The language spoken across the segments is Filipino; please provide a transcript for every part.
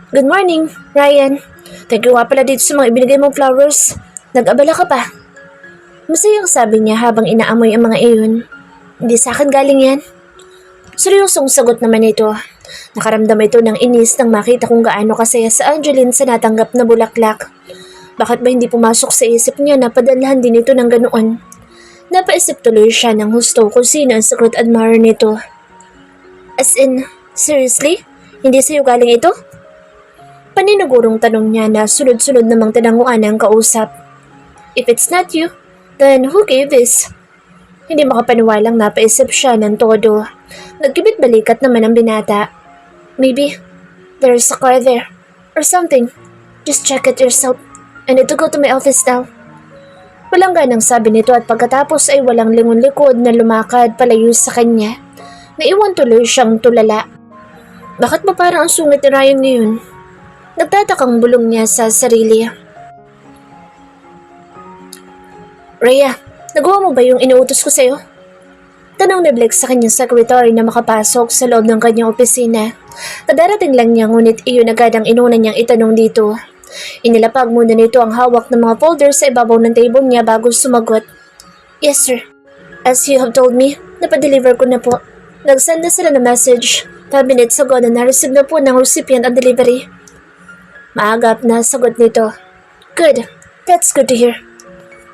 Good morning, Ryan. Thank you nga pala dito sa mga ibinigay mong flowers. Nag-abala ka pa. Masayang sabi niya habang inaamoy ang mga iyon. Hindi sa akin galing yan. Seryosong sagot naman ito. Nakaramdam ito ng inis nang makita kung gaano kasaya sa Angeline sa natanggap na bulaklak. Bakit ba hindi pumasok sa isip niya na padalhan din ito ng ganoon? Napaisip tuloy siya ng husto kung sino ang secret admirer nito. As in, seriously? Hindi sa'yo galing ito? Paninagurong tanong niya na sunod-sunod namang tinanguan ang kausap. If it's not you, then who gave this? Hindi makapaniwalang napaisip siya ng todo. Nagkibit balikat naman ang binata. Maybe there's a car there or something. Just check it yourself. I need to go to my office now. Walang ganang sabi nito at pagkatapos ay walang lingon-likod na lumakad palayo sa kanya. Naiwan tuloy siyang tulala. Bakit ba parang ang sungit ni Ryan ngayon? Nagtatakang bulong niya sa sarili. Rhea, nagawa mo ba yung inuutos ko sa'yo? Tanong ni Blake sa kanyang secretary na makapasok sa loob ng kanyang opisina. Kadarating lang niya ngunit iyon agad ang inuna niyang itanong dito. Inilapag muna nito ang hawak ng mga folder sa ibabaw ng table niya bago sumagot. Yes sir. As you have told me, napadeliver ko na po. Nagsend na sila ng message. 5 minutes ago na na-receive na po ng recipient ang delivery. Maagap na sagot nito. Good. That's good to hear.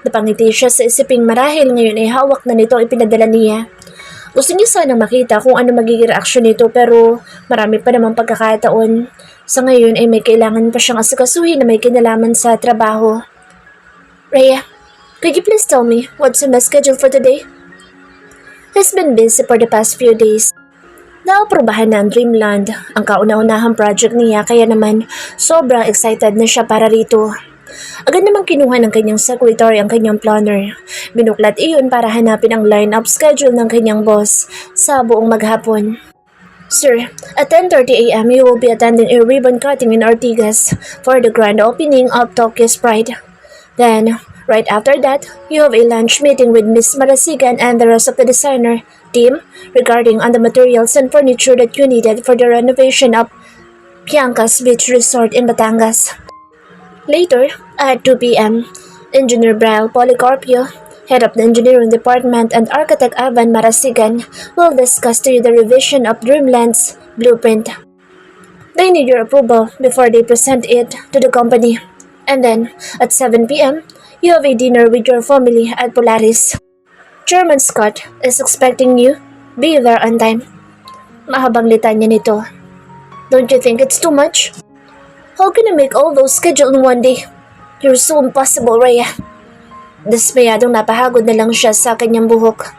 Napangiti siya sa isiping marahil ngayon ay hawak na nito ang ipinadala niya. Gusto niya sanang makita kung ano magiging reaksyon nito pero marami pa namang pagkakataon. Sa ngayon ay may kailangan pa siyang asikasuhin na may kinalaman sa trabaho. Rhea, could you please tell me what's on my schedule for today? He's been busy for the past few days. Naaprubahan na ang Dreamland, ang kauna-unahang project niya kaya naman sobrang excited na siya para rito. Agad namang kinuha ng kanyang secretary ang kanyang planner. Binuklat iyon para hanapin ang line-up schedule ng kanyang boss sa buong maghapon. Sir, at 10:30 a.m. you will be attending a ribbon cutting in Ortigas for the grand opening of Tokyo's Pride. Then, right after that, you have a lunch meeting with Miss Marasigan and the rest of the designer team regarding on the materials and furniture that you needed for the renovation of Bianca's Beach Resort in Batangas. Later, at 2 p.m., Engineer Brian Policarpio, head of the engineering department, and architect Ivan Marasigan will discuss to you the revision of Dreamland's blueprint. They need your approval before they present it to the company. And then, at 7 p.m., you have a dinner with your family at Polaris. Chairman Scott is expecting you. Be there on time. Mahabang litanya nito. Don't you think it's too much? How can you make all those scheduled in one day? You're so impossible, Rhea. Dismayadong napahagod na lang siya sa kanyang buhok.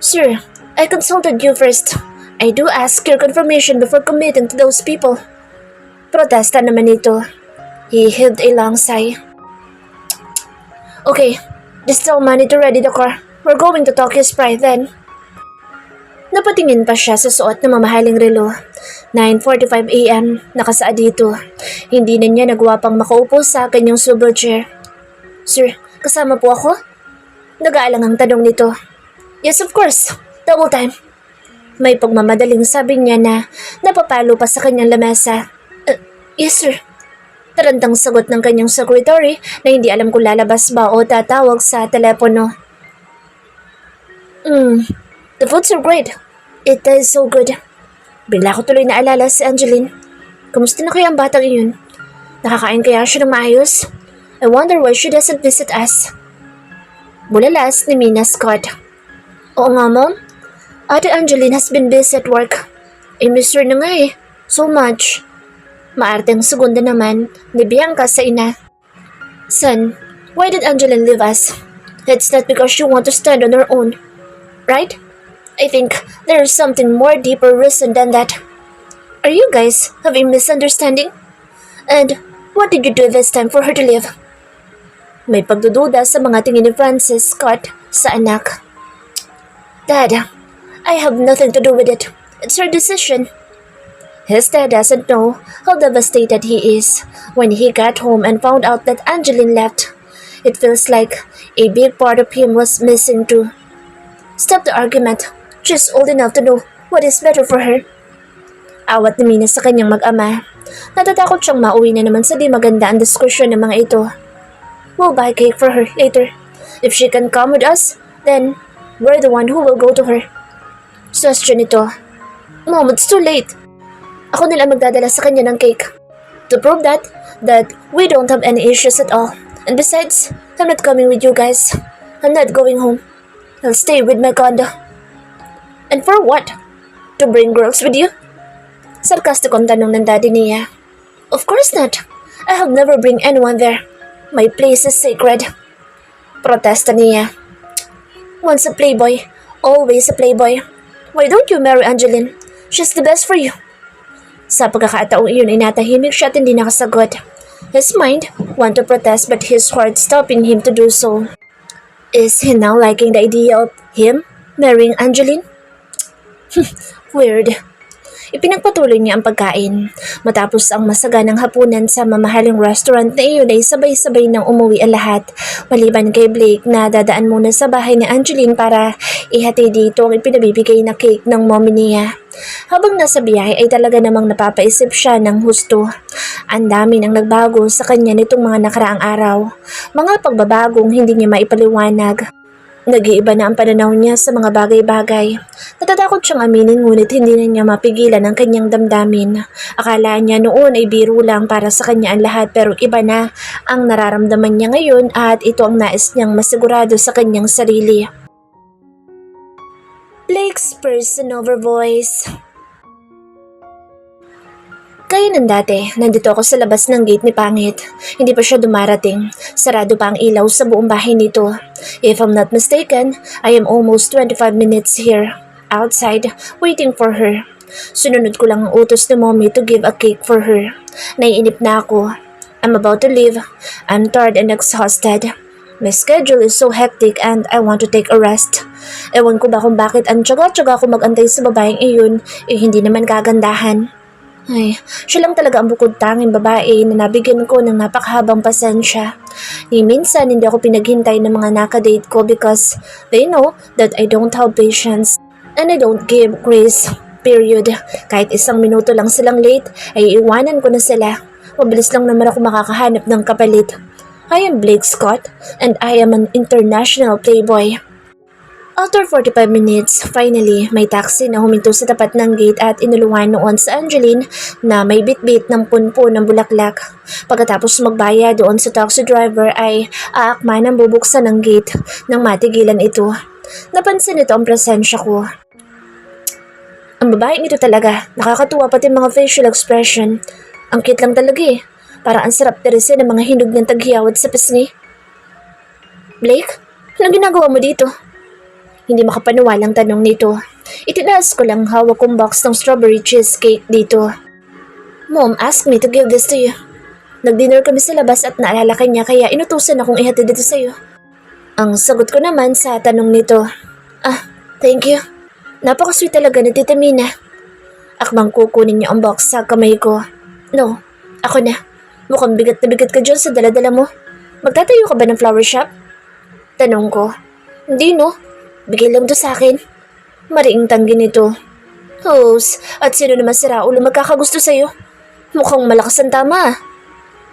Sir, I consulted you first. I do ask your confirmation before committing to those people. Protesta naman ito. He heaved a long sigh. Okay, just tell Manny to ready the car. We're going to Tokyo's Pride then. Napatingin pa siya sa suot na mamahaling relo. 9:45 a.m. Nakasaad dito. Hindi na niya nagawa pang makaupo sa kanyang swivel chair. Sir, kasama po ako? Nag-aalang ang tanong nito. Yes, of course. Double time. May pagmamadaling sabi niya na napapalo pa sa kanyang lamesa. Yes, sir. Tarantang sagot ng kanyang secretary na hindi alam kung lalabas ba o tatawag sa telepono. The foods are great. It is so good. Bigla ko tuloy naalala si Angeline. Kamusta na kaya ang batang iyon? Nakakain kaya siya ng maayos? I wonder why she doesn't visit us. Bulalas ni Mina Scott. Oo nga, Mom. Ate Angeline has been busy at work. I miss her na nga eh. So much. Maarteng segunda naman ni Bianca sa ina. Son, why did Angeline leave us? It's not because she wants to stand on her own. Right? I think there is something more deeper reason than that. Are you guys having misunderstanding? And what did you do this time for her to leave? May pagdududa sa mga tingin ni Francis Scott sa anak. Dad, I have nothing to do with it. It's her decision. His dad doesn't know how devastated he is when he got home and found out that Angeline left. It feels like a big part of him was missing too. Stop the argument. She's old enough to know what is better for her. Awat ni Mina sa kanyang mag-ama. Natatakot siyang mauwi na naman sa di maganda ang diskusyon ng mga ito. We'll buy cake for her later. If she can come with us, then we're the one who will go to her. Suggestion ito. Mom, it's too late. Ako nila magdadala sa kanya ng cake. To prove that we don't have any issues at all. And besides, I'm not coming with you guys. I'm not going home. I'll stay with my condo. And for what? To bring girls with you? Sarcastic ang tanong ng daddy niya. Of course not. I have never bring anyone there. My place is sacred. Protesta niya. Once a playboy, always a playboy. Why don't you marry Angeline? She's the best for you. Sa pagkakataong iyon ay natahimik siya at hindi nakasagot. His mind want to protest but his heart stopping him to do so. Is he now liking the idea of him marrying Angeline? Weird. Ipinagpatuloy niya ang pagkain. Matapos ang masaganang hapunan sa mamahaling restaurant na iyon ay sabay-sabay nang umuwi ang lahat. Maliban kay Blake na dadaan muna sa bahay ni Angeline para ihati dito ang ipinabibigay na cake ng mommy niya. Habang nasa biyahe ay talaga namang napapaisip siya ng husto. Ang dami nang nagbago sa kanya nitong mga nakaraang araw. Mga pagbabagong hindi niya maipaliwanag. Nag-iiba na ang pananaw niya sa mga bagay-bagay. Natatakot siyang aminin ngunit hindi na niya mapigilan ang kanyang damdamin. Akala niya noon ay biro lang para sa kanya ang lahat pero iba na ang nararamdaman niya ngayon at ito ang nais niyang masigurado sa kanyang sarili. Blake's person-over voice. Kaya ng dati, nandito ako sa labas ng gate ni Pangit. Hindi pa siya dumarating. Sarado pa ang ilaw sa buong bahay nito. If I'm not mistaken, I am almost 25 minutes here, outside, waiting for her. Sununod ko lang ang utos ni mommy to give a cake for her. Naiinip na ako. I'm about to leave. I'm tired and exhausted. My schedule is so hectic and I want to take a rest. Ewan ko ba kung bakit ang tsaga-tsaga ko mag-antay sa babaeng iyon, hindi naman kagandahan. Ay, siya lang talaga ang bukod tanging babae na nabigyan ko ng napakahabang pasensya. Ni minsan hindi ako pinaghintay ng mga nakadate ko because they know that I don't have patience and I don't give grace. Period. Kahit isang minuto lang silang late, ay iwanan ko na sila. Mabilis lang naman ako makakahanap ng kapalit. I am Blake Scott and I am an international playboy. After 45 minutes, finally, may taxi na huminto sa tapat ng gate at inuluhan noon sa Angeline na may bit-bit ng punpo ng bulaklak. Pagkatapos magbayad doon sa taxi driver ay aakman ang bubuksan ng gate nang matigilan ito. Napansin nito ang presensya ko. Ang babaeng ito talaga, nakakatuwa pati mga facial expression. Ang cute lang talaga eh. Parang ang sarap tirisin ng mga hinog ng taghiyawad sa pisngi. Blake, anong ginagawa mo dito? Hindi makapaniwalang tanong nito. Itinaas ko lang hawak kong box ng strawberry cheesecake dito. Mom asked me to give this to you. Nag-dinner kami sa labas at naalala ka niya kaya inutusan akong ihatid dito sa'yo. Ang sagot ko naman sa tanong nito. Thank you. Napaka-sweet talaga na Tita Mina. Akmang kukunin niya ang box sa kamay ko. No, ako na. Mukhang bigat na bigat ka dyan sa daladala mo. Magtatayo ka ba ng flower shop? Tanong ko. Hindi no. Bigay lang to sa akin. Mariing tanggi nito. Hos, at sino naman si Raul magkakagusto sa'yo? Mukhang malakas ang tama.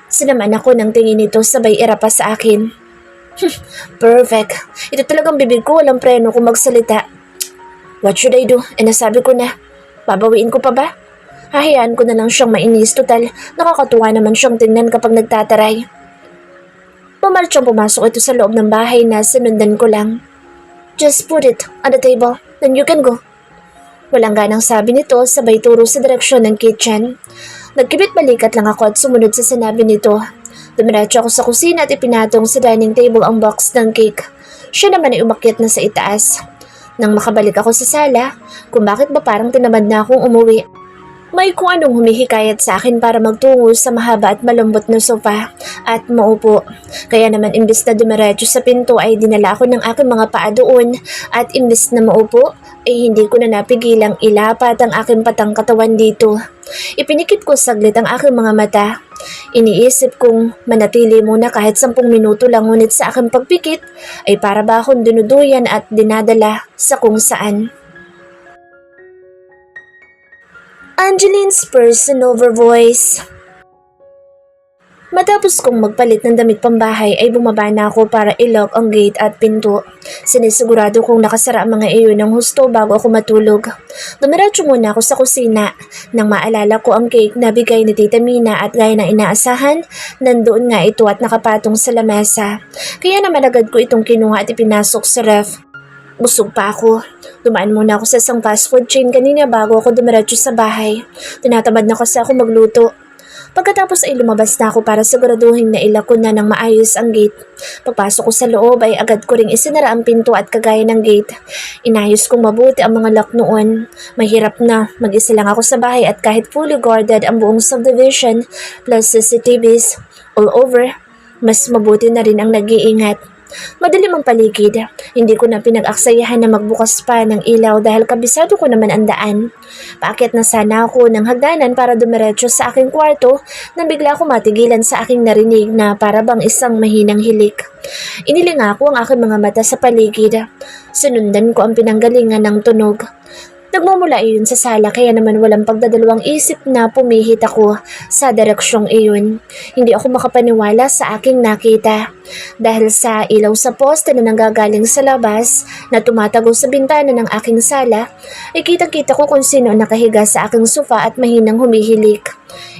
Sinaman ako ng tingin nito sabay irapa sa akin. Perfect. Ito talagang bibig ko walang preno kung magsalita. What should I do? Nasabi ko na. Babawiin ko pa ba? Hahayaan ko na lang siyang mainis. Total, nakakatuwa naman siyang tingnan kapag nagtataray. Pumartsang pumasok ito sa loob ng bahay na sinundan ko lang. Just put it on the table, then you can go. Walang ganang sabi nito sabay turo sa direksyon ng kitchen. Nagkibit balikat lang ako at sumunod sa sinabi nito. Dumiretso ako sa kusina at ipinatong sa dining table ang box ng cake. Siya naman ay umakyat na sa itaas. Nang makabalik ako sa sala, kung bakit ba parang tinamad na akong umuwi. May kung anong humihikayat sa akin para magtungo sa mahaba at malambot na sofa at maupo. Kaya naman imbis na dumiretso sa pinto ay dinala ako ng aking mga paa doon at imbis na maupo ay hindi ko na napigilang ilapat ang aking patang katawan dito. Ipinikit ko saglit ang aking mga mata. Iniisip kong manatili muna kahit 10 minuto lang, ngunit sa aking pagpikit ay para ba akong dinuduyan at dinadala sa kung saan. Angeline's person-over voice. Matapos kong magpalit ng damit pambahay ay bumaba na ako para i-lock ang gate at pinto. Sinisigurado kong nakasara ang mga iyon ng husto bago ako matulog. Dumiretso muna ako sa kusina nang maalala ko ang cake na bigay ni Tita Mina at gaya ng inaasahan, nandoon nga ito at nakapatong sa lamesa. Kaya naman agad ko itong kinuha at ipinasok sa ref. Busog pa ako. Dumaan muna ako sa isang fast food chain kanina bago ako dumiretso sa bahay. Tinatamad na kasi ako magluto. Pagkatapos ay lumabas na ako para siguraduhin na ilako na ng maayos ang gate. Pagpasok ko sa loob ay agad ko ring isinara ang pinto at kagaya ng gate. Inayos kong mabuti ang mga lock noon. Mahirap na, mag-isa lang ako sa bahay at kahit fully guarded ang buong subdivision plus CCTVs all over, mas mabuti na rin ang nag-iingat. Madilim ang paligid. Hindi ko na pinag-aksayahan na magbukas pa ng ilaw dahil kabisado ko naman ang daan. Paakyat na sana ako ng hagdanan para dumiretso sa aking kwarto nang bigla ako matigilan sa aking narinig na para bang isang mahinang hilik. Inilinga ko ang aking mga mata sa paligid. Sinundan ko ang pinanggalingan ng tunog. Nagmumula iyon sa sala kaya naman walang pagdadalawang isip na pumihit ako sa direksyong iyon. Hindi ako makapaniwala sa aking nakita. Dahil sa ilaw sa poste na nanggagaling sa labas na tumatago sa bintana ng aking sala, ay kitang-kita ko kung sino nakahiga sa aking sofa at mahinang humihilik.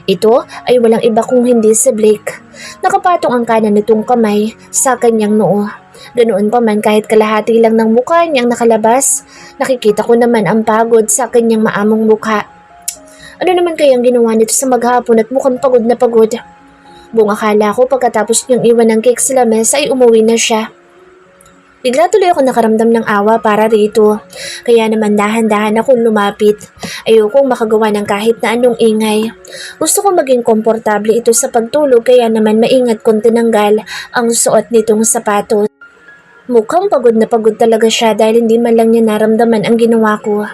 Ito ay walang iba kung hindi si Blake. Nakapatong ang kanan nitong kamay sa kanyang noo. Ganoon pa man kahit kalahati lang ng mukha niyang nakalabas, nakikita ko naman ang pagod sa kanyang maamong mukha. Ano naman kayang ginawa nito sa maghapon at mukhang pagod na pagod? Buong akala ko pagkatapos niyang iwan ng cake sa lamesa ay umuwi na siya. Bigla tuloy ako nakaramdam ng awa para rito, kaya naman dahan-dahan akong lumapit. Ayokong makagawa ng kahit na anong ingay. Gusto ko maging komportable ito sa pagtulog kaya naman maingat kong tinanggal ang suot nitong sapatos. Mukhang pagod na pagod talaga siya dahil hindi man lang niya naramdaman ang ginawa ko.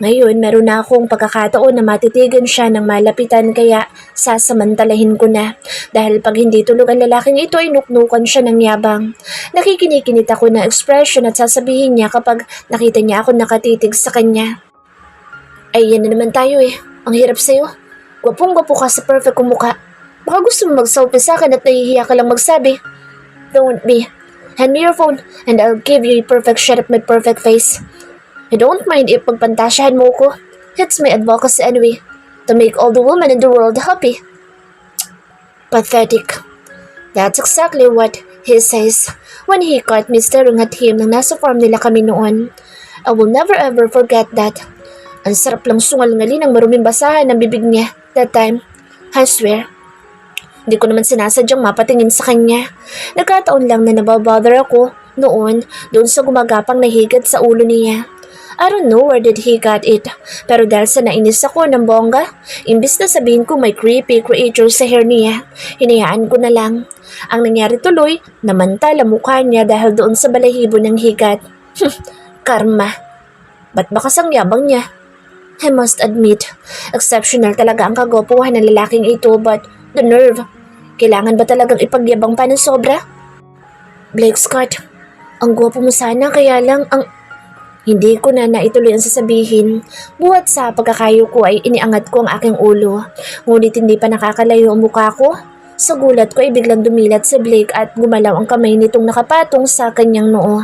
Ngayon, meron na akong pagkakataon na matitigan siya ng malapitan kaya sasamantalahin ko na. Dahil pag hindi tulog ang lalaking ito ay nuknukan siya ng yabang. Nakikinikinit ako ng expression at sasabihin niya kapag nakita niya ako nakatitig sa kanya. Ay, yan na naman tayo eh. Ang hirap sa'yo. Gwapong-gwapo ka sa perfect kong mukha. Baka gusto mo mag-selfie sa akin at nahihiya ka lang magsabi. Don't be. Hand me your phone and I'll give you a perfect shot at my perfect face. I don't mind if pagpantasyahan mo ko. It's my advocacy anyway, to make all the women in the world happy. Pathetic. That's exactly what he says when he caught me staring at him nang nasa farm nila kami noon. I will never ever forget that. Ang sarap lang sungal-ngali ng maruming basahan ng bibig niya that time. I swear. Hindi ko naman sinasadyang mapatingin sa kanya. Nagkataon lang na nababother ako noon doon sa gumagapang na higad sa ulo niya. I don't know where did he got it. Pero dahil sa nainis ako ng bongga, imbis na sabihin ko may creepy creature sa hair niya, hinayaan ko na lang. Ang nangyari tuloy, namantala mukha niya dahil doon sa balahibo ng higat. Karma. Ba't ba kasang yabang niya? I must admit, exceptional talaga ang kagwapuhan ng lalaking ito but the nerve. Kailangan ba talagang ipagyabang pa ng sobra? Blake Scott, ang gwapo mo sana kaya lang ang... Hindi ko na naituloy ang sasabihin. Buhat sa pagkakayo ko ay iniangat ko ang aking ulo. Ngunit hindi pa nakakalayo ang mukha ko. Sa gulat ko ay biglang dumilat si Blake at gumalaw ang kamay nitong nakapatong sa kanyang noo.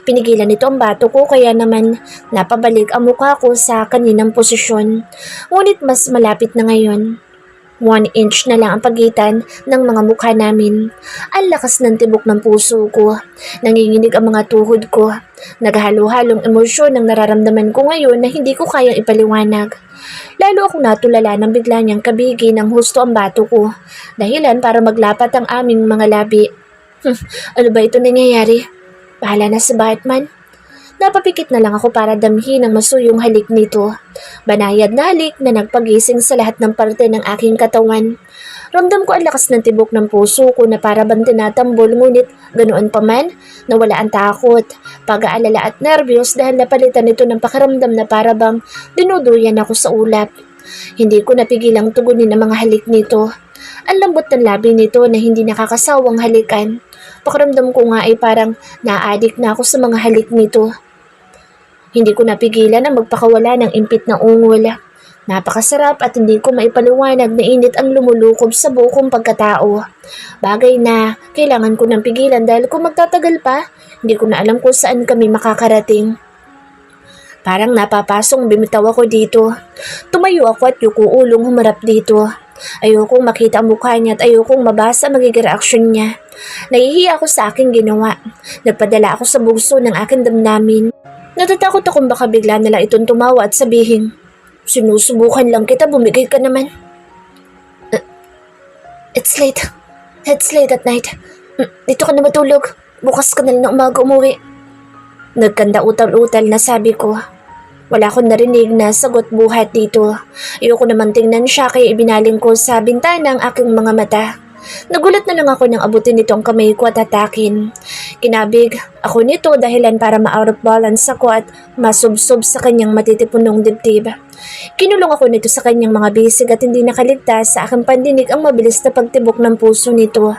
Pinigilan nito ang bato ko kaya naman napabalik ang mukha ko sa kaninang posisyon. Ngunit mas malapit na ngayon. 1 inch na lang ang pagitan ng mga mukha namin. Ang lakas ng tibok ng puso ko. Nanginginig ang mga tuhod ko. Naghalo-halong emosyon ang nararamdaman ko ngayon na hindi ko kayang ipaliwanag. Lalo akong natulala nang bigla niyang kabigi ng husto ang bato ko. Dahilan para maglapat ang aming mga labi. Ano ba ito nangyayari? Bahala na si Batman. Napapikit na lang ako para damhin ang masuyong halik nito. Banayad na halik na nagpagising sa lahat ng parte ng aking katawan. Ramdam ko ang lakas ng tibok ng puso ko na para bang tinatambol ngunit ganoon pa man, nawala ang takot, pag-aalala at nervyos dahil napalitan nito ng pakiramdam na para bang dinuduyan ako sa ulap. Hindi ko napigilang tugunin ang mga halik nito. Ang lambot ng labi nito na hindi nakakasawang halikan. Pakiramdam ko nga ay parang na-addict na ako sa mga halik nito. Hindi ko napigilan na magpakawala ng impit na ungol. Napakasarap at hindi ko maipaliwanag na init ang lumulukob sa buo kong pagkatao. Bagay na kailangan ko ng pigilan dahil kung magtatagal pa, hindi ko na alam kung saan kami makakarating. Parang napapasong bimitaw ako dito. Tumayo ako at yuko ulong humarap dito. Ayokong makita ang mukha niya at ayokong mabasa magiging reaksyon niya. Nahihiya ako sa aking ginawa. Nagpadala ako sa bugso ng aking damdamin. Natatakot akong baka bigla na lang itong tumawa at sabihin, "Sinusubukan lang kita, bumigay ka naman." It's late. It's late at night. Dito ka na matulog. Bukas ka na lang na umaga umuwi. Nagkanda utal-utal na sabi ko. Wala akong narinig na sagot buhat dito. Ayoko naman tingnan siya kaya ibinaling ko sa bintana ang aking mga mata. Nagulat na lang ako nang abutin nito ang kamay ko at atakin. Kinabig ako nito dahilan para ma-out of balance ako at masubsob sa kanyang matitipunong dibdib. Kinulong ako nito sa kanyang mga bisig at hindi nakaligtas sa aking pandinig ang mabilis na pagtibok ng puso nito.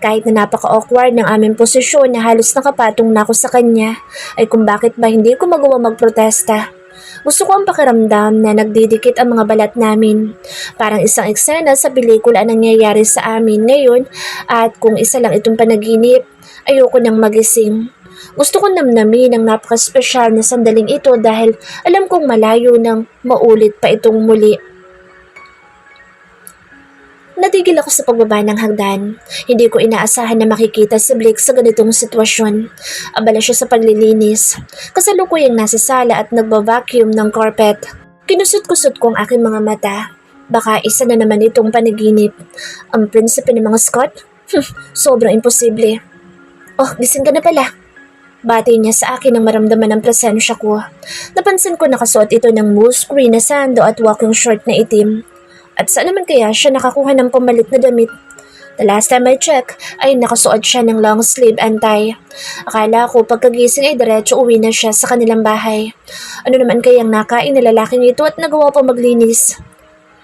Kahit na napaka-awkward ng aming posisyon na halos nakapatong na ako sa kanya, ay kung bakit ba hindi ko magawa magprotesta. Gusto ko ang pakiramdam na nagdidikit ang mga balat namin. Parang isang eksena sa pelikula ang nangyayari sa amin ngayon at kung isa lang itong panaginip, ayoko nang magising. Gusto ko namnamin ang napaka-espesyal na sandaling ito dahil alam kong malayo nang maulit pa itong muli. Natigil ako sa pagbaba ng hagdan. Hindi ko inaasahan na makikita si Blake sa ganitong sitwasyon. Abala siya sa paglilinis. Kasalukuyang nasa sala at nagba-vacuum ng carpet. Kinusot-kusot ko ang aking mga mata. Baka isa na naman itong panaginip. Ang prinsipe ng mga Scott? Sobrang imposible. Oh, gising ka na pala. Bati niya sa akin nang maramdaman ang presensya ko. Napansin ko nakasuot ito ng moose green na sando at walking short na itim. At saan naman kaya siya nakakuha ng pamalit na damit? The last time I check ay nakasuot siya ng long sleeve and tie. Akala ko pagkagising ay diretso uwi na siya sa kanilang bahay. Ano naman kayang nakain na lalaking ito at nagawa pa maglinis?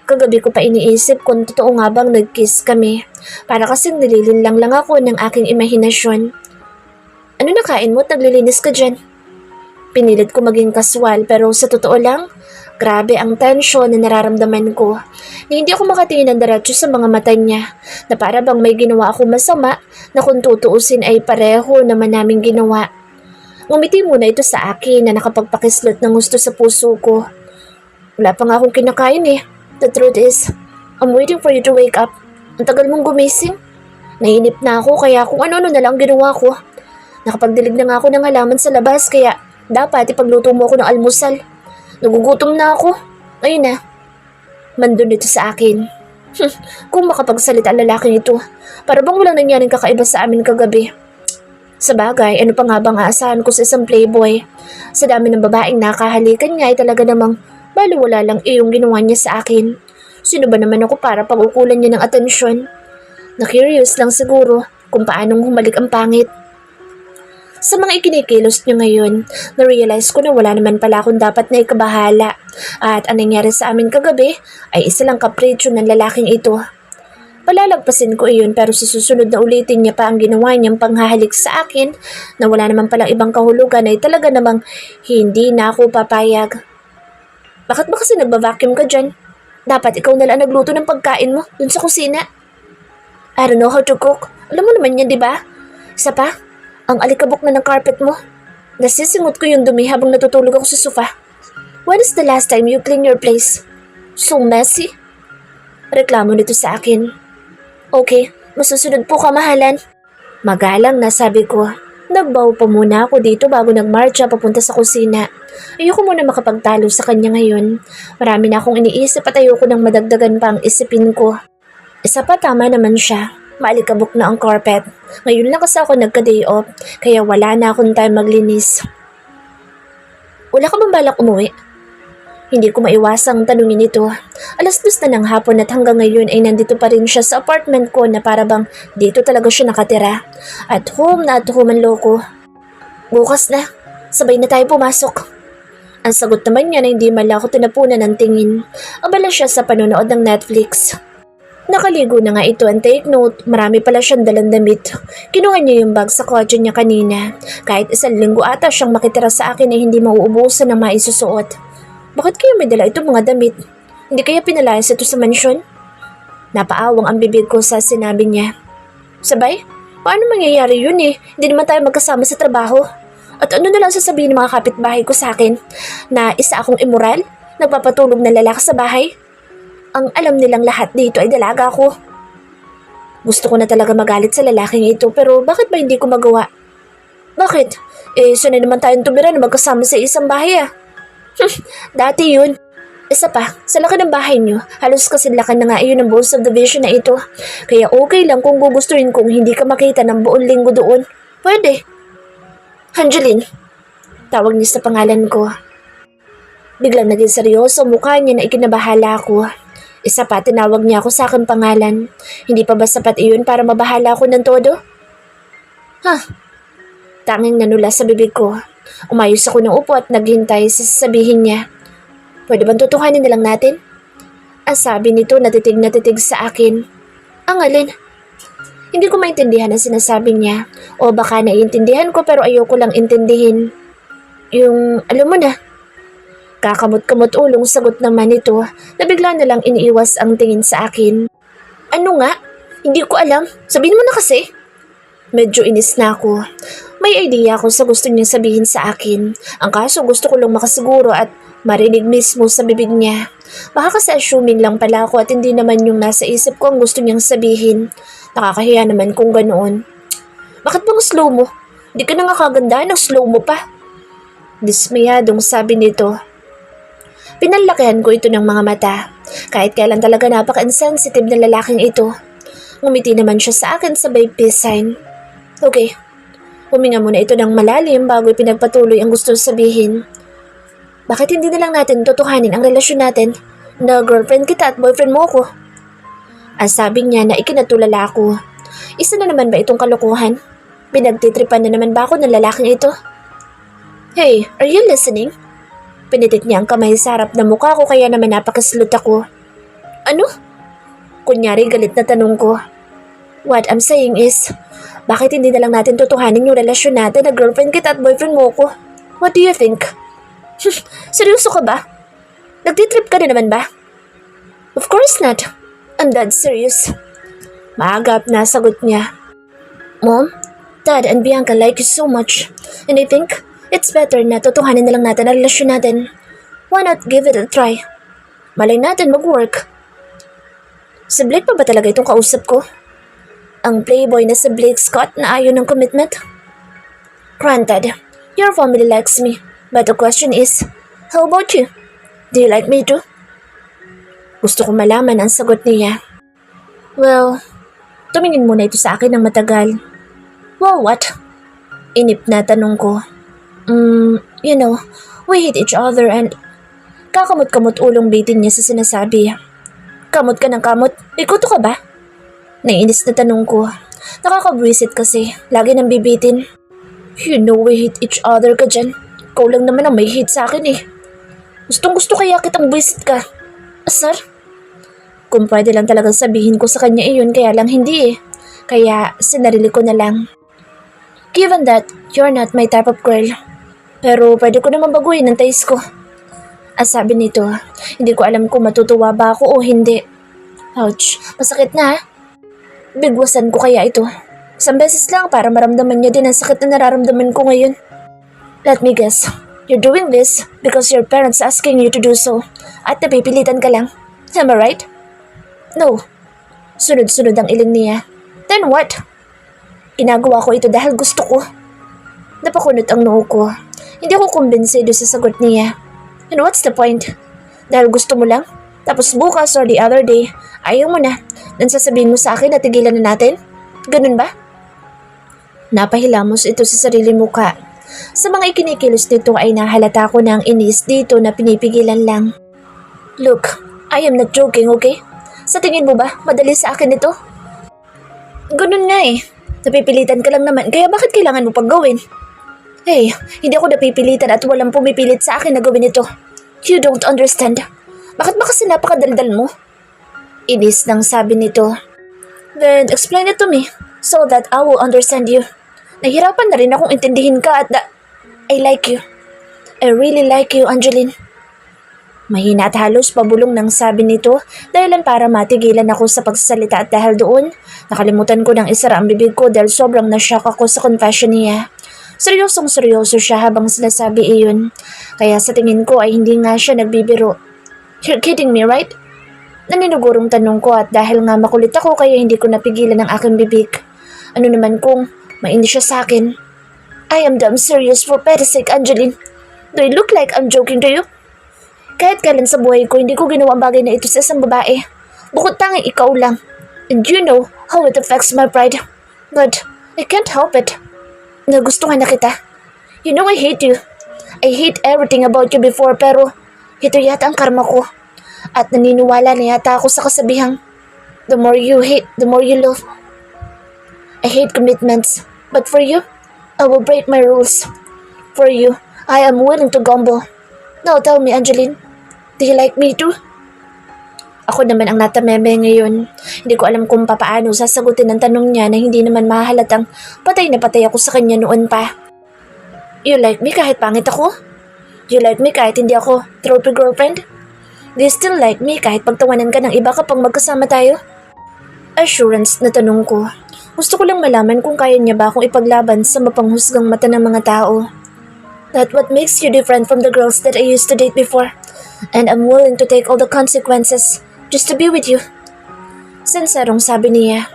Kagabi ko pa iniisip kung totoo nga bang nag-kiss kami. Para kasing nililinlang lang ako ng aking imahinasyon. Ano nakain mo at naglilinis ka dyan? Pinilit ko maging kaswal pero sa totoo lang, grabe ang tensyon na nararamdaman ko. Na hindi ako makatingin ng diretso sa mga mata niya na para bang may ginawa ako masama na kung tutuusin ay pareho naman naming ginawa. Ngumiti muna ito sa akin na nakapagpakislot ng gusto sa puso ko. Wala pa nga akong kinakain eh. The truth is, I'm waiting for you to wake up. Ang tagal mong gumising. Nainip na ako kaya kung ano-ano na lang ginawa ko. Nakapagdilig na nga ako ng halaman sa labas kaya dapat ipagluto mo ako ng almusal. Nagugutom na ako. Ayun na. Mandun ito sa akin. Kung makapagsalita ang lalaking ito, para bang walang nangyaring kakaiba sa amin kagabi. Sa bagay, ano pa nga bang aasahan ko sa isang playboy? Sa dami ng babaeng nakahalikan niya ay talaga namang baliwala lang iyong ginawa niya sa akin. Sino ba naman ako para pag-ukulan niya ng atensyon? Na-curious lang siguro kung paanong humalik ang pangit. Sa mga ikinikilos niyo ngayon, na-realize ko na wala naman pala akong dapat na ikabahala. At ang nangyari sa amin kagabi ay isa lang kapritsyo ng lalaking ito. Palalagpasin ko iyon pero sa susunod na ulitin niya pa ang ginawa niyang panghahalik sa akin na wala naman palang ibang kahulugan ay talaga namang hindi na ako papayag. Bakit ba kasi nagba-vacuum ka dyan? Dapat ikaw na lang nagluto ng pagkain mo dun sa kusina. I don't know how to cook. Alam mo naman yan, di ba? Isa pa? Ang alikabok na ng carpet mo. Nasisingot ko yung dumi habang natutulog ako sa sofa. When is the last time you clean your place? So messy. Reklamo nito sa akin. Okay, masusunod po kamahalan. Magalang na sabi ko. Nagbaw pa muna ako dito bago nagmarcha papunta sa kusina. Ayoko muna makapagtalo sa kanya ngayon. Marami na akong iniisip at ayoko nang madagdagan pa ang isipin ko. Isa pa tama naman siya. Maalikabok na ang carpet. Ngayon lang kasi ako nagka-day off, kaya wala na akong time maglinis. Wala ka bang balak umuwi? Hindi ko maiwasang tanungin ito. 2:00 na ng hapon at hanggang ngayon ay nandito pa rin siya sa apartment ko na para bang dito talaga siya nakatira. At home ang loko. Bukas na, sabay na tayo pumasok. Ang sagot naman niya na hindi man lang ako tinapunan ng tingin. Abala siya sa panonood ng Netflix. Nakaligo na nga ito and take note, marami pala siyang dalang damit. Kinuha niya yung bag sa kotse niya kanina. Kahit 1 linggo ata siyang makitira sa akin ay hindi mauubusan ng maisusuot. Bakit kaya may dala itong mga damit? Hindi kaya pinalayas ito sa mansyon? Napaawang ang bibig ko sa sinabi niya. Sabay? Paano mangyayari yun eh? Hindi naman tayo magkasama sa trabaho. At ano na lang sasabihin ng mga kapitbahay ko sa akin? Na isa akong immoral? Nagpapatulog na lalaki sa bahay? Ang alam nilang lahat dito ay dalaga ko. Gusto ko na talaga magalit sa lalaking ito pero bakit ba hindi ko magawa? Bakit? Sanay naman tayong tumira na magkasama sa isang bahay ah. Dati yun. Isa pa, sa laki ng bahay niyo, halos kasinlakan na nga iyon ng buong subdivision na ito. Kaya okay lang kung gugustuhin kung hindi ka makita ng buong linggo doon. Pwede. Angeline. Tawag niya sa pangalan ko. Biglang naging seryoso mukha niya na ikinabahala ko. Isa pa, tinawag niya ako sa aking pangalan. Hindi pa ba sapat iyon para mabahala ko ng todo? Tanging nanula sa bibig ko. Umayos ako ng upo at naghintay sa sasabihin niya. Pwede bang tutuhanin na lang natin? Ang sabi nito natitig na titig sa akin. Ang alin? Hindi ko maintindihan ang sinasabi niya. O baka naiintindihan ko pero ayoko lang intindihin. Yung, alam mo na. Kakamot-kamot ulong sagot naman ito na bigla na lang iniiwas ang tingin sa akin. Ano nga? Hindi ko alam. Sabihin mo na kasi. Medyo inis na ako. May idea ako sa gusto niyang sabihin sa akin. Ang kaso gusto ko lang makasiguro at marinig mismo sa bibig niya. Baka kasi assuming lang pala ako at hindi naman yung nasa isip ko ang gusto niyang sabihin. Nakakahiya naman kung ganoon. Bakit bang slow mo? Di ka na nga kaganda ng slow mo pa. Dismayadong sabi nito. Pinalakihan ko ito ng mga mata. Kahit kailan talaga napaka-insensitive na lalaking ito. Ngumiti naman siya sa akin sabay peace sign. Okay, huminga muna ito ng malalim bago ipinagpatuloy ang gusto sabihin. Bakit hindi na lang natin tutuhanin ang relasyon natin na girlfriend kita at boyfriend mo ko? Ang sabi niya na ikinatulala ako. Isa na naman ba itong kalokohan? Pinagtitripan na naman ba ako ng lalaking ito? Hey, are you listening? Pinitit niya ang kamay sa harap na mukha ko kaya naman napakaslot ako. Ano? Kunyari galit na tanong ko. What I'm saying is, bakit hindi na lang natin tutuhanin yung relasyon natin na girlfriend kita at boyfriend mo ko? What do you think? Seryoso ka ba? Nagtitrip ka na naman ba? Of course not. I'm dead serious. Maagap na sagot niya. Mom, Dad and Bianca like you so much and I think it's better na tutuhanin na lang natin ang relasyon natin. Why not give it a try? Malay natin mag-work. Si Blake pa ba talaga itong kausap ko? Ang playboy na si Blake Scott na ayaw ng commitment? Granted, your family likes me. But the question is, how about you? Do you like me too? Gusto ko malaman ang sagot niya. Well, tumingin muna ito sa akin ng matagal. Well, what? Inip na tanong ko. You know, we hate each other and kakamot-kamot ulong bitin niya sa sinasabi. Kamot ka ng kamot? Ikuto ka ba? Naiinis na tanong ko. Nakakabwisit kasi, lagi nang bibitin. You know we hate each other ka dyan. Ikaw lang naman ang may hate sa akin eh. Gustong gusto kaya kitang bwisit ka. Asar? Kung pwede lang talagang sabihin ko sa kanya iyon kaya lang hindi eh. Kaya sinarili ko na lang. Given that you're not my type of girl. Pero pwede ko naman baguhin ang taste ko. Sabi nito, hindi ko alam kung matutuwa ba ako o hindi. Ouch, masakit na ha. Bigwasan ko kaya ito. Isang beses lang para maramdaman niya din ang sakit na nararamdaman ko ngayon. Let me guess, you're doing this because your parents asking you to do so at napipilitan ka lang. Am I right? No. Sunod-sunod ang iling niya. Then what? Ginagawa ko ito dahil gusto ko. Napakunot ang noo ko. Hindi ako kumbinsido sa sagot niya. And what's the point? Dahil gusto mo lang? Tapos bukas or the other day, ayaw mo na. Dan sasabihin mo sa akin na tigilan na natin? Ganun ba? Napahilamos ito sa sarili muka. Sa mga ikinikilos nito ay nahalata ko ng inis dito na pinipigilan lang. Look, I am not joking, okay? Sa tingin mo ba, madali sa akin ito? Ganun nga eh. Napipilitan ka lang naman, kaya bakit kailangan mo pang gawin? Hey, hindi ako napipilitan at walang pumipilit sa akin na gawin ito. You don't understand. Bakit ba kasi napakadaldal mo? Inis nang sabi nito. Then explain it to me so that I will understand you. Nahirapan na rin akong intindihin ka at I like you. I really like you, Angeline. Mahina at halos pabulong nang sabi nito dahilan para matigilan ako sa pagsasalita at dahil doon, nakalimutan ko nang isara ang bibig ko dahil sobrang nashock ako sa confession niya. Seryosong seryoso siya habang sinasabi iyon. Kaya sa tingin ko ay hindi nga siya nagbibiro. You're kidding me, right? Naninugurong tanong ko at dahil nga makulit ako kaya hindi ko napigilan ang aking bibig. Ano naman kung mainis siya sa akin? I am damn serious for Pete's sake, Angeline. Do I look like I'm joking to you? Kahit kailan sa buhay ko, hindi ko ginawa ang bagay na ito sa isang babae. Bukod tanging ikaw lang. And you know how it affects my pride. But I can't help it. Nagustuhan na kita. You know I hate you. I hate everything about you before pero ito yata ang karma ko. At naniniwala na yata ako sa kasabihang the more you hate, the more you love. I hate commitments. But for you, I will break my rules. For you, I am willing to gamble. Now tell me, Angeline, do you like me too? Ako naman ang natameme ngayon. Hindi ko alam kung papaano sasagutin ang tanong niya na hindi naman mahalatang patay na patay ako sa kanya noon pa. You like me kahit pangit ako? You like me kahit hindi ako trophy girlfriend? Do you still like me kahit pagtawanan ka ng iba kapag magkasama tayo? Assurance na tanong ko. Gusto ko lang malaman kung kaya niya ba akong ipaglaban sa mapanghusgang mata ng mga tao. That's what makes you different from the girls that I used to date before. And I'm willing to take all the consequences just to be with you. Sinserong sabi niya.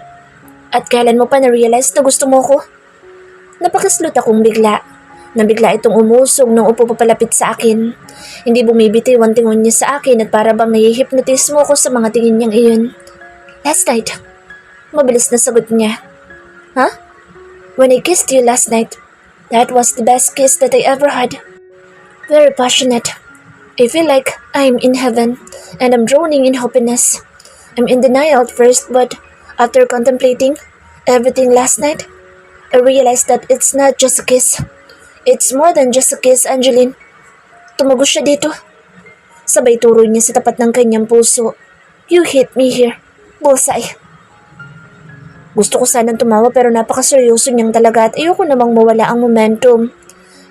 At kailan mo pa na-realize na gusto mo ko? Napakislot akong bigla. Nabigla itong umusog nung upo papalapit sa akin. Hindi bumibitiw ang tingon niya sa akin at para bang nahihipnotis mo ako sa mga tingin niyang iyon. Last night. Mabilis na sagot niya. Huh? When I kissed you last night, that was the best kiss that I ever had. Very passionate. I feel like I'm in heaven and I'm drowning in happiness. I'm in denial at first but after contemplating everything last night, I realized that it's not just a kiss. It's more than just a kiss, Angeline. Tumagos siya dito. Sabay turo niya sa tapat ng kanyang puso. You hit me here. Bullseye. Gusto ko sanang tumawa pero napakaseryoso niyang talaga at ayoko namang mawala ang momentum.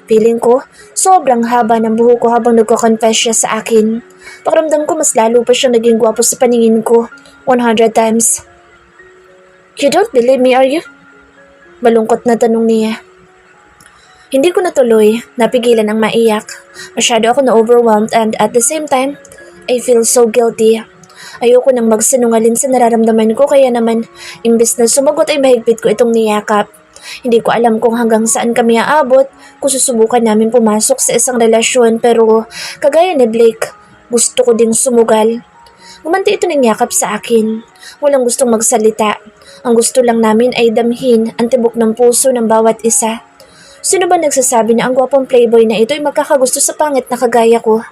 Feeling ko, sobrang haba ng buhok ko habang nagko-confess siya sa akin. Pakiramdam ko mas lalo pa siyang naging gwapo sa paningin ko, 100 times. You don't believe me, are you? Malungkot na tanong niya. Hindi ko natuloy, napigilan ang maiyak. Masyado ako na-overwhelmed and at the same time, I feel so guilty. Ayoko nang magsinungaling sa nararamdaman ko kaya naman, imbes na sumagot ay mahigpit ko itong niyakap. Hindi ko alam kung hanggang saan kami aabot kung susubukan namin pumasok sa isang relasyon pero kagaya ni Blake, gusto ko ding sumugal. Gumanti ito ng yakap sa akin. Walang gustong magsalita. Ang gusto lang namin ay damhin ang tibok ng puso ng bawat isa. Sino ba nagsasabi na ang gwapong playboy na ito ay magkakagusto sa pangit na kagaya ko?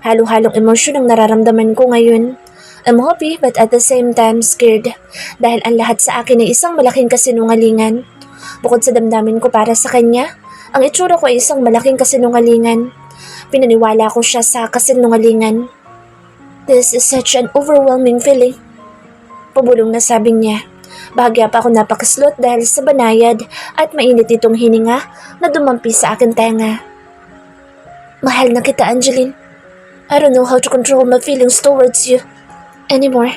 Halo-halong emosyon ang nararamdaman ko ngayon. I'm happy but at the same time scared dahil ang lahat sa akin ay isang malaking kasinungalingan. Bukod sa damdamin ko para sa kanya, ang itsura ko ay isang malaking kasinungalingan. Pinaniwala ko siya sa kasinungalingan. This is such an overwhelming feeling. Pabulong na sabi niya. Bahagya pa ako napakislot dahil sa banayad at mainit itong hininga na dumampi sa akin tenga. Mahal na kita, Angeline. I don't know how to control my feelings towards you anymore.